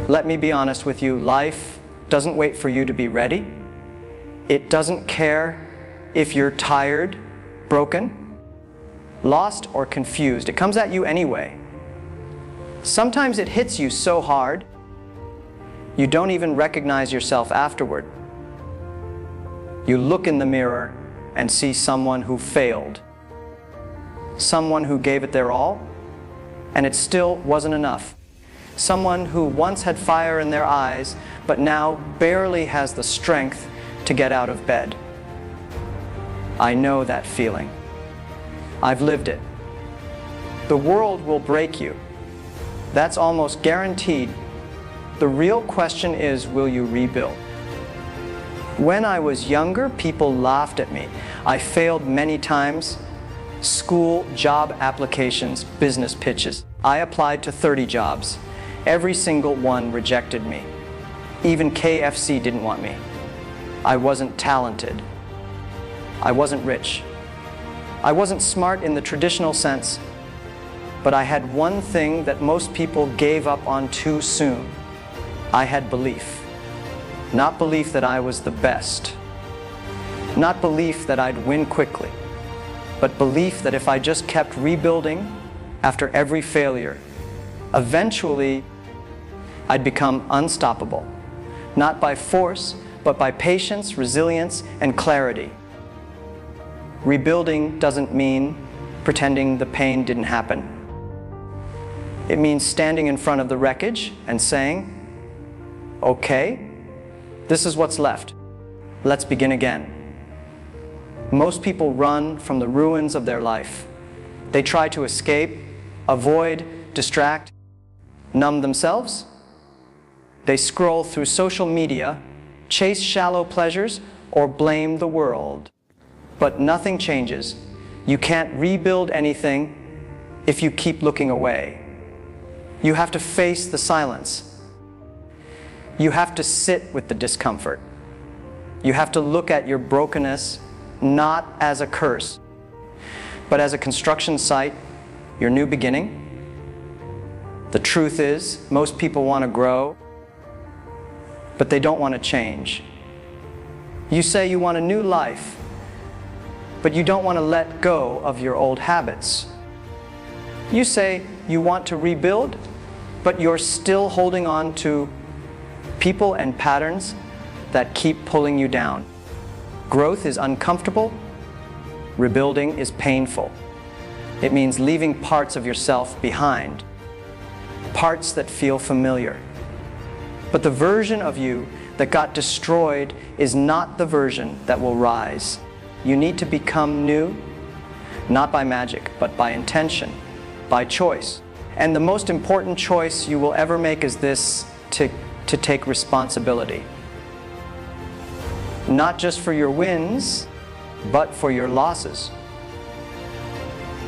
Let me be honest with you, life doesn't wait for you to be ready. It doesn't care if you're tired, broken, lost, or confused. It comes at you anyway. Sometimes it hits you so hard, you don't even recognize yourself afterward. You look in the mirror and see someone who failed, someone who gave it their all, and it still wasn't enough. Someone who once had fire in their eyes, but now barely has the strength to get out of bed. I know that feeling. I've lived it. The world will break you. That's almost guaranteed. The real question is, will you rebuild? When I was younger, people laughed at me. I failed many times. School, job applications, business pitches. I applied to 30 jobs. Every single one rejected me. Even KFC didn't want me. I wasn't talented. I wasn't rich. I wasn't smart in the traditional sense, but I had one thing that most people gave up on too soon. I had belief. Not belief that I was the best. Not belief that I'd win quickly, but belief that if I just kept rebuilding after every failure, eventually I'd become unstoppable. Not by force, but by patience, resilience, and clarity. Rebuilding doesn't mean pretending the pain didn't happen. It means standing in front of the wreckage and saying, okay, this is what's left. Let's begin again. Most people run from the ruins of their life. They try to escape, avoid, distract, numb themselves. They scroll through social media, chase shallow pleasures, or blame the world. But nothing changes. You can't rebuild anything if you keep looking away. You have to face the silence. You have to sit with the discomfort. You have to look at your brokenness not as a curse, but as a construction site, your new beginning. The truth is, most people want to grow, but they don't want to change. You say you want a new life, but you don't want to let go of your old habits. You say you want to rebuild, but you're still holding on to people and patterns that keep pulling you down. Growth is uncomfortable. Rebuilding is painful. It means leaving parts of yourself behind, parts that feel familiar. But the version of you that got destroyed is not the version that will rise. You need to become new, not by magic, but by intention, by choice. And the most important choice you will ever make is this, to take responsibility. Not just for your wins, but for your losses.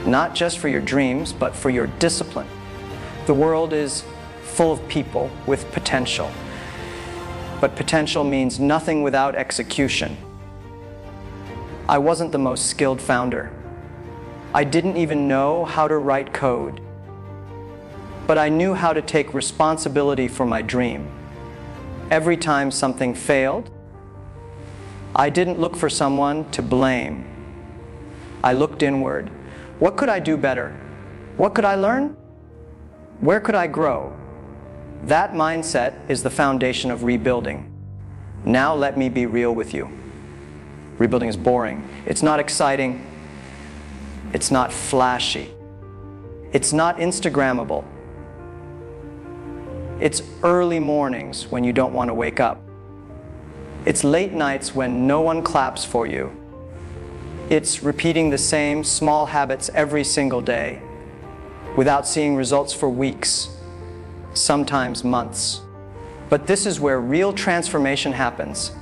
Not just for your dreams, but for your discipline. The world is full of people with potential. But potential means nothing without execution. I wasn't the most skilled founder. I didn't even know how to write code. But I knew how to take responsibility for my dream. Every time something failed, I didn't look for someone to blame. I looked inward. What could I do better? What could I learn? Where could I grow? That mindset is the foundation of rebuilding. Now let me be real with you. Rebuilding is boring. It's not exciting. It's not flashy. It's not Instagrammable. It's early mornings when you don't want to wake up. It's late nights when no one claps for you. It's repeating the same small habits every single day without seeing results for weeks, sometimes months. But this is where real transformation happens.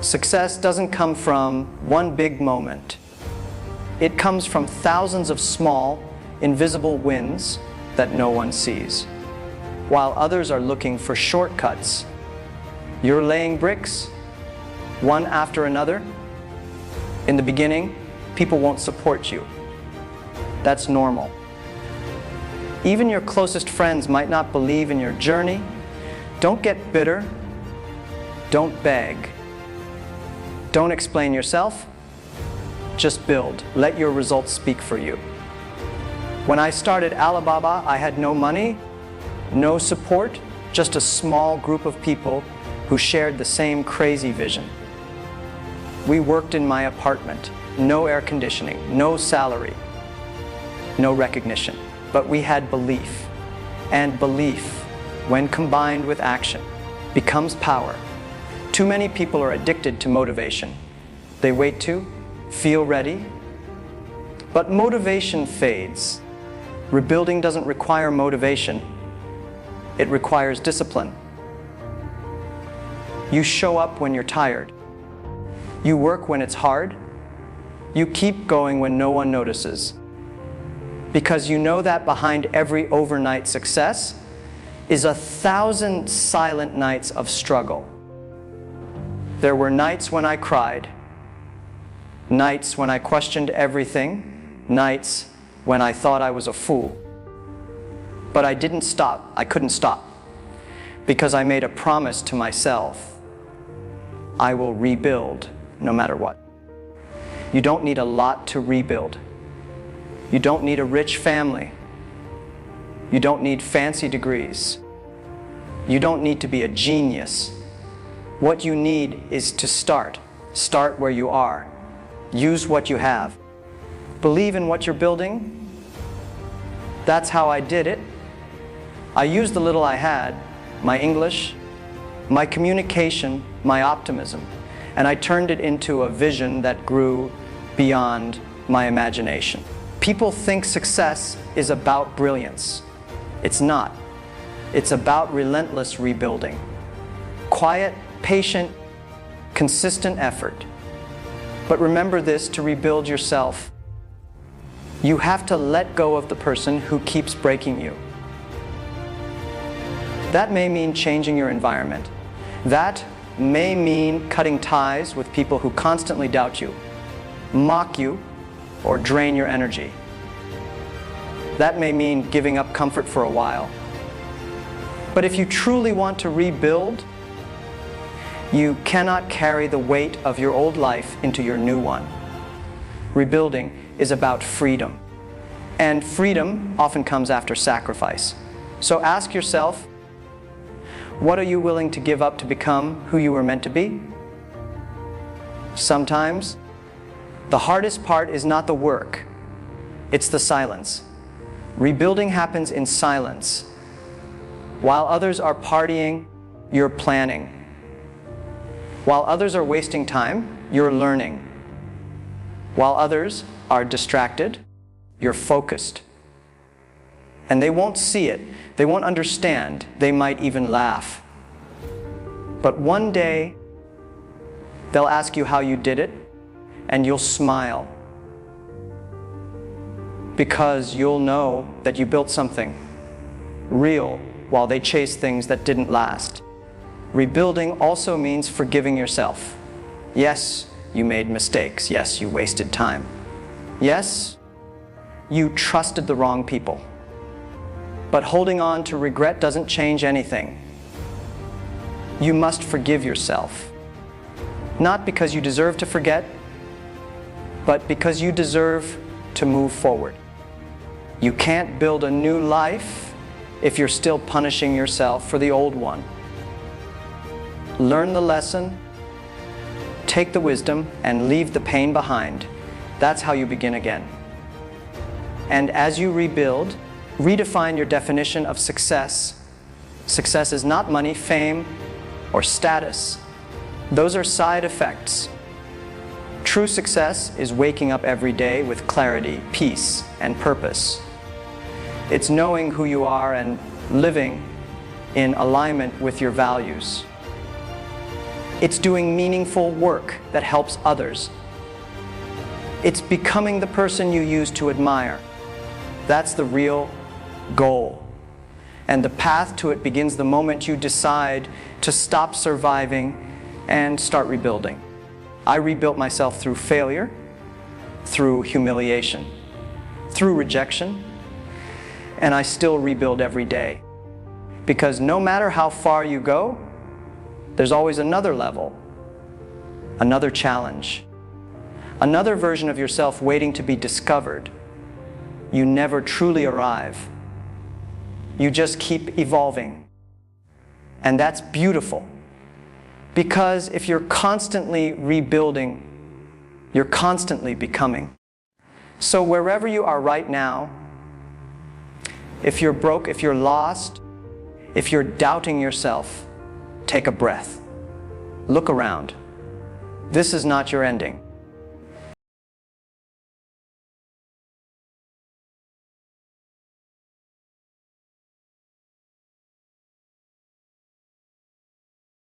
Success doesn't come from one big moment. It comes from thousands of small, invisible wins that no one sees. While others are looking for shortcuts, you're laying bricks, one after another. In the beginning, people won't support you. That's normal. Even your closest friends might not believe in your journey. Don't get bitter. Don't beg. Don't explain yourself. Just build. Let your results speak for you. When I started Alibaba, I had no money, no support, just a small group of people who shared the same crazy vision. We worked in my apartment, no air conditioning, no salary, no recognition, but we had belief. And belief, when combined with action, becomes power. Too many people are addicted to motivation. They wait to feel ready, but motivation fades. Rebuilding doesn't require motivation. It requires discipline. You show up when you're tired. You work when it's hard. You keep going when no one notices. Because you know that behind every overnight success is 1,000 silent nights of struggle. There were nights when I cried, nights when I questioned everything, nights when I thought I was a fool. But I didn't stop. I couldn't stop. Because I made a promise to myself. I will rebuild no matter what. You don't need a lot to rebuild. You don't need a rich family. You don't need fancy degrees. You don't need to be a genius. What you need is to start. Start where you are. Use what you have. Believe in what you're building. That's how I did it. I used the little I had, my English, my communication, my optimism, and I turned it into a vision that grew beyond my imagination. People think success is about brilliance. It's not. It's about relentless rebuilding. Quiet, patient, consistent effort. But remember this, to rebuild yourself, you have to let go of the person who keeps breaking you. That may mean changing your environment. That may mean cutting ties with people who constantly doubt you, mock you, or drain your energy. That may mean giving up comfort for a while. But if you truly want to rebuild, you cannot carry the weight of your old life into your new one. Rebuilding is about freedom. And freedom often comes after sacrifice. So ask yourself, what are you willing to give up to become who you were meant to be? Sometimes, the hardest part is not the work, it's the silence. Rebuilding happens in silence. While others are partying, you're planning. While others are wasting time, you're learning. While others are distracted, you're focused. And they won't see it, they won't understand, they might even laugh. But one day, they'll ask you how you did it, and you'll smile. Because you'll know that you built something real while they chase things that didn't last. Rebuilding also means forgiving yourself. Yes, you made mistakes. Yes, you wasted time. Yes, you trusted the wrong people. But holding on to regret doesn't change anything. You must forgive yourself. Not because you deserve to forget, but because you deserve to move forward. You can't build a new life if you're still punishing yourself for the old one. Learn the lesson, take the wisdom, and leave the pain behind. That's how you begin again. And as you rebuild, redefine your definition of success. Success is not money, fame, or status. Those are side effects. True success is waking up every day with clarity, peace, and purpose. It's knowing who you are and living in alignment with your values. It's doing meaningful work that helps others. It's becoming the person you used to admire. That's the real goal. And the path to it begins the moment you decide to stop surviving and start rebuilding. I rebuilt myself through failure, through humiliation, through rejection, and I still rebuild every day. Because no matter how far you go, there's always another level, another challenge, another version of yourself waiting to be discovered. You never truly arrive. You just keep evolving. And that's beautiful. Because if you're constantly rebuilding, you're constantly becoming. So wherever you are right now, if you're broke, if you're lost, if you're doubting yourself, take a breath. Look around. This is not your ending.